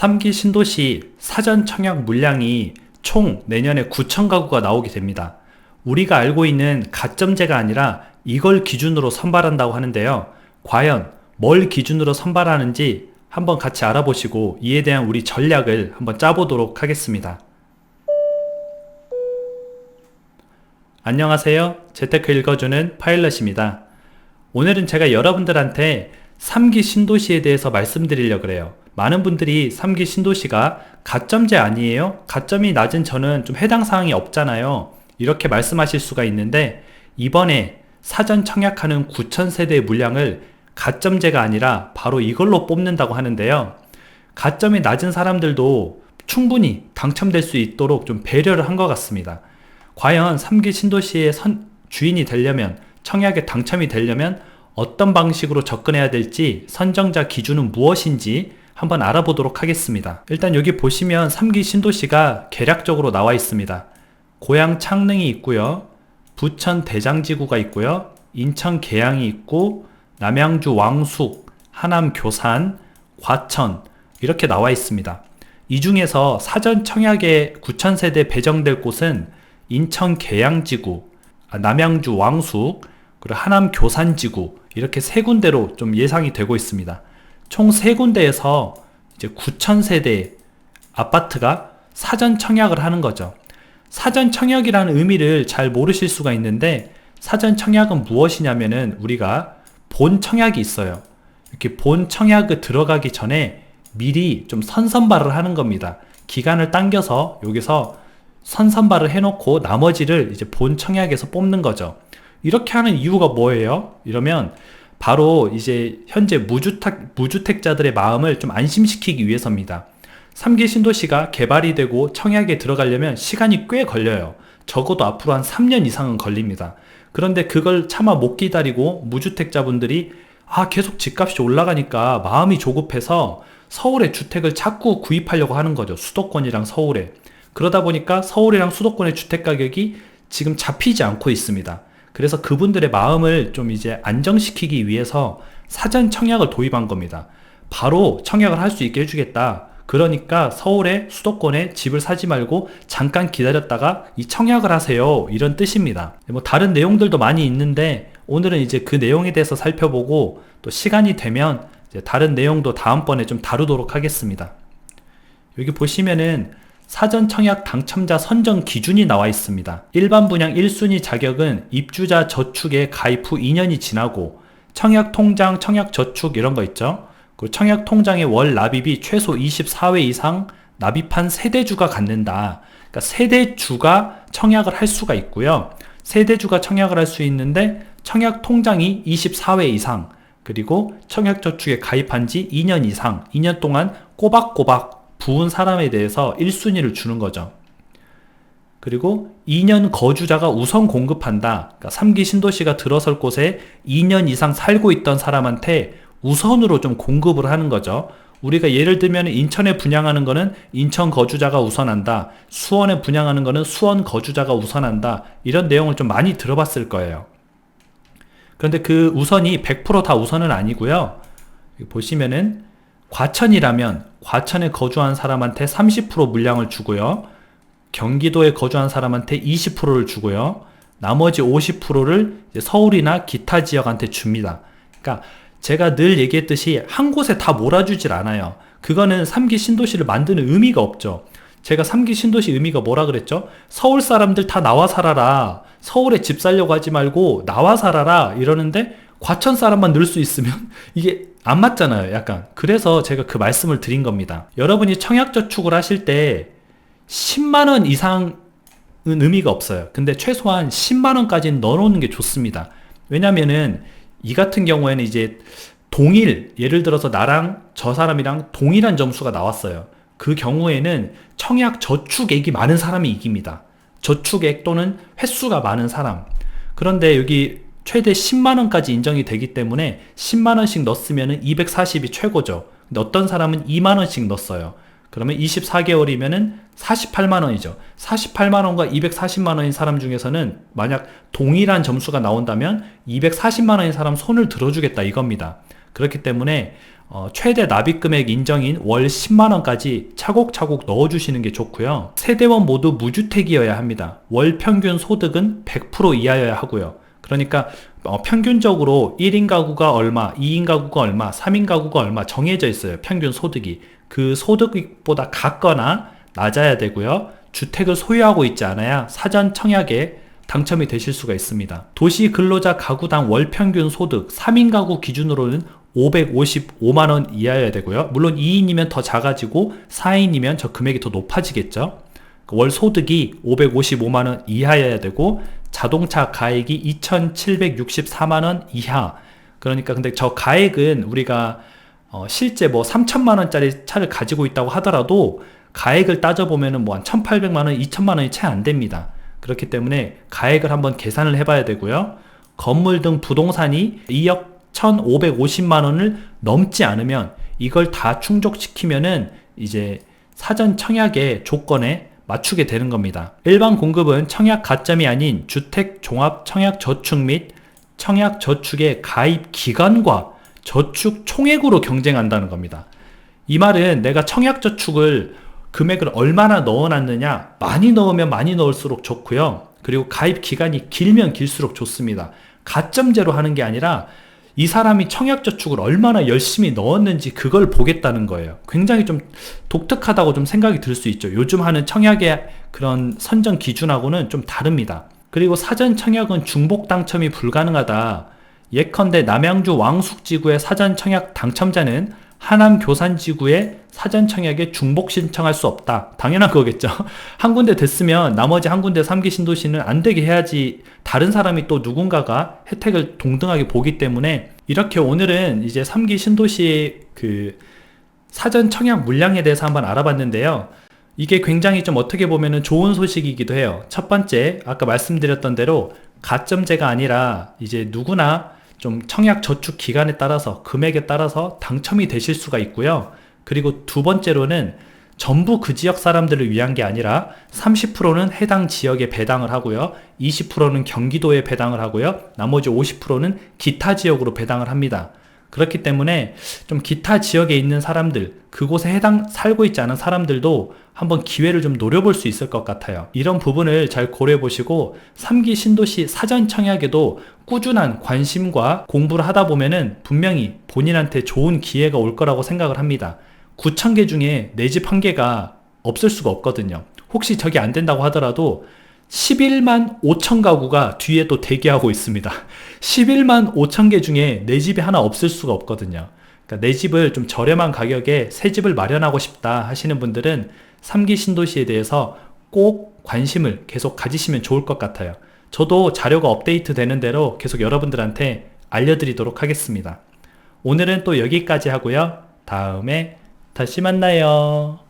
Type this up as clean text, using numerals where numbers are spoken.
3기 신도시 사전 청약 물량이 총 내년에 9,000가구가 나오게 됩니다. 우리가 알고 있는 가점제가 아니라 이걸 기준으로 선발한다고 하는데요. 과연 뭘 기준으로 선발하는지 한번 같이 알아보시고 이에 대한 우리 전략을 한번 짜보도록 하겠습니다. 안녕하세요. 재테크 읽어주는 파일럿입니다. 오늘은 제가 여러분들한테 3기 신도시에 대해서 말씀드리려고 그래요. 많은 분들이 3기 신도시가 가점제 아니에요? 가점이 낮은 저는 좀 해당 사항이 없잖아요. 이렇게 말씀하실 수가 있는데, 이번에 사전 청약하는 9,000세대의 물량을 가점제가 아니라 바로 이걸로 뽑는다고 하는데요. 가점이 낮은 사람들도 충분히 당첨될 수 있도록 좀 배려를 한 것 같습니다. 과연 3기 신도시의 주인이 되려면, 청약에 당첨이 되려면 어떤 방식으로 접근해야 될지, 선정자 기준은 무엇인지 한번 알아보도록 하겠습니다. 일단 여기 보시면 3기 신도시가 계략적으로 나와 있습니다. 고양 창릉이 있고요, 부천 대장지구가 있고요, 인천 계양이 있고, 남양주 왕숙, 하남 교산, 과천 이렇게 나와 있습니다. 이 중에서 사전 청약에 9,000세대 배정될 곳은 인천 계양지구, 남양주 왕숙, 그리고 하남 교산지구 이렇게 세 군데로 좀 예상이 되고 있습니다. 총 세 군데에서 이제 9,000세대 아파트가 사전 청약을 하는 거죠. 사전 청약이라는 의미를 잘 모르실 수가 있는데, 사전 청약은 무엇이냐면은 우리가 본 청약이 있어요. 이렇게 본 청약을 들어가기 전에 미리 좀 선선발을 하는 겁니다. 기간을 당겨서 여기서 선선발을 해놓고 나머지를 이제 본 청약에서 뽑는 거죠. 이렇게 하는 이유가 뭐예요? 이러면 바로 이제 현재 무주택자들의 마음을 좀 안심시키기 위해서입니다. 3기 신도시가 개발이 되고 청약에 들어가려면 시간이 꽤 걸려요. 적어도 앞으로 한 3년 이상은 걸립니다. 그런데 그걸 차마 못 기다리고 무주택자분들이 계속 집값이 올라가니까 마음이 조급해서 서울에 주택을 자꾸 구입하려고 하는 거죠. 수도권이랑 서울에. 그러다 보니까 서울이랑 수도권의 주택 가격이 지금 잡히지 않고 있습니다. 그래서 그분들의 마음을 좀 이제 안정시키기 위해서 사전 청약을 도입한 겁니다. 바로 청약을 할 수 있게 해주겠다. 그러니까 서울에 수도권에 집을 사지 말고 잠깐 기다렸다가 이 청약을 하세요. 이런 뜻입니다. 뭐 다른 내용들도 많이 있는데 오늘은 이제 그 내용에 대해서 살펴보고, 또 시간이 되면 이제 다른 내용도 다음번에 좀 다루도록 하겠습니다. 여기 보시면은 사전 청약 당첨자 선정 기준이 나와 있습니다. 일반 분양 1순위 자격은 입주자 저축에 가입 후 2년이 지나고, 청약 통장, 청약 저축 이런 거 있죠. 그 청약 통장의 월 납입이 최소 24회 이상 납입한 세대주가 갖는다. 그러니까 세대주가 청약을 할 수가 있고요. 세대주가 청약을 할 수 있는데 청약 통장이 24회 이상, 그리고 청약 저축에 가입한 지 2년 이상, 2년 동안 꼬박꼬박 부은 사람에 대해서 1순위를 주는 거죠. 그리고 2년 거주자가 우선 공급한다. 그러니까 3기 신도시가 들어설 곳에 2년 이상 살고 있던 사람한테 우선으로 좀 공급을 하는 거죠. 우리가 예를 들면 인천에 분양하는 거는 인천 거주자가 우선한다. 수원에 분양하는 거는 수원 거주자가 우선한다. 이런 내용을 좀 많이 들어봤을 거예요. 그런데 그 우선이 100% 다 우선은 아니고요. 보시면은 과천이라면 과천에 거주한 사람한테 30% 물량을 주고요. 경기도에 거주한 사람한테 20%를 주고요. 나머지 50%를 서울이나 기타 지역한테 줍니다. 그러니까 제가 늘 얘기했듯이 한 곳에 다 몰아주질 않아요. 그거는 3기 신도시를 만드는 의미가 없죠. 제가 3기 신도시 의미가 뭐라 그랬죠? 서울 사람들 다 나와 살아라. 서울에 집 살려고 하지 말고 나와 살아라. 이러는데 과천 사람만 늘 수 있으면 이게 안 맞잖아요, 약간. 그래서 제가 그 말씀을 드린 겁니다. 여러분이 청약저축을 하실 때 10만원 이상은 의미가 없어요. 근데 최소한 10만원까지는 넣어놓는 게 좋습니다. 왜냐면은 이 같은 경우에는 이제 예를 들어서 나랑 저 사람이랑 동일한 점수가 나왔어요. 그 경우에는 청약 저축액이 많은 사람이 이깁니다. 저축액 또는 횟수가 많은 사람. 그런데 여기 최대 10만원까지 인정이 되기 때문에 10만원씩 넣었으면 240이 최고죠. 근데 어떤 사람은 2만원씩 넣었어요. 그러면 24개월이면은 48만원이죠. 48만원과 240만원인 사람 중에서는 만약 동일한 점수가 나온다면 240만원인 사람 손을 들어주겠다 이겁니다. 그렇기 때문에 최대 납입금액 인정인 월 10만원까지 차곡차곡 넣어주시는 게 좋고요. 세대원 모두 무주택이어야 합니다. 월 평균 소득은 100% 이하여야 하고요. 그러니까 평균적으로 1인 가구가 얼마, 2인 가구가 얼마, 3인 가구가 얼마 정해져 있어요. 평균 소득이. 그 소득보다 같거나 낮아야 되고요. 주택을 소유하고 있지 않아야 사전 청약에 당첨이 되실 수가 있습니다. 도시 근로자 가구당 월 평균 소득 3인 가구 기준으로는 555만원 이하여야 되고요. 물론 2인이면 더 작아지고 4인이면 저 금액이 더 높아지겠죠. 월 소득이 555만원 이하여야 되고 자동차 가액이 2,764만원 이하. 그러니까 근데 저 가액은 우리가 실제 뭐 3천만원짜리 차를 가지고 있다고 하더라도 가액을 따져보면은 뭐 한 1,800만원, 2천만원이 채 안 됩니다. 그렇기 때문에 가액을 한번 계산을 해봐야 되고요. 건물 등 부동산이 2억 1,550만원을 넘지 않으면 이걸 다 충족시키면은 이제 사전 청약의 조건에 맞추게 되는 겁니다. 일반 공급은 청약 가점이 아닌 주택 종합 청약 저축 및 청약 저축의 가입 기간과 저축 총액으로 경쟁한다는 겁니다. 이 말은 내가 청약 저축을 금액을 얼마나 넣어놨느냐, 많이 넣으면 많이 넣을수록 좋고요. 그리고 가입 기간이 길면 길수록 좋습니다. 가점제로 하는 게 아니라 이 사람이 청약저축을 얼마나 열심히 넣었는지 그걸 보겠다는 거예요. 굉장히 좀 독특하다고 좀 생각이 들 수 있죠. 요즘 하는 청약의 그런 선정 기준하고는 좀 다릅니다. 그리고 사전 청약은 중복 당첨이 불가능하다. 예컨대 남양주 왕숙지구의 사전 청약 당첨자는 하남 교산지구의 사전 청약에 중복 신청할 수 없다. 당연한 거겠죠. 한 군데 됐으면 나머지 한 군데 3기 신도시는 안 되게 해야지 다른 사람이 또 누군가가 혜택을 동등하게 보기 때문에 이렇게 오늘은 이제 3기 신도시의 그 사전 청약 물량에 대해서 한번 알아봤는데요. 이게 굉장히 좀 어떻게 보면은 좋은 소식이기도 해요. 첫 번째, 아까 말씀드렸던 대로 가점제가 아니라 이제 누구나 좀 청약 저축 기간에 따라서 금액에 따라서 당첨이 되실 수가 있고요. 그리고 두 번째로는 전부 그 지역 사람들을 위한 게 아니라 30%는 해당 지역에 배당을 하고요. 20%는 경기도에 배당을 하고요. 나머지 50%는 기타 지역으로 배당을 합니다. 그렇기 때문에 좀 기타 지역에 있는 사람들, 그곳에 살고 있지 않은 사람들도 한번 기회를 좀 노려볼 수 있을 것 같아요. 이런 부분을 잘 고려해 보시고 3기 신도시 사전 청약에도 꾸준한 관심과 공부를 하다 보면은 분명히 본인한테 좋은 기회가 올 거라고 생각을 합니다. 9,000개 중에 내 집 한 개가 없을 수가 없거든요. 혹시 저게 안 된다고 하더라도 11만 5천 가구가 뒤에 또 대기하고 있습니다. 11만 5천 개 중에 내 집이 하나 없을 수가 없거든요. 그러니까 내 집을 좀 저렴한 가격에 새 집을 마련하고 싶다 하시는 분들은 3기 신도시에 대해서 꼭 관심을 계속 가지시면 좋을 것 같아요. 저도 자료가 업데이트 되는 대로 계속 여러분들한테 알려드리도록 하겠습니다. 오늘은 또 여기까지 하고요. 다음에 다시 만나요.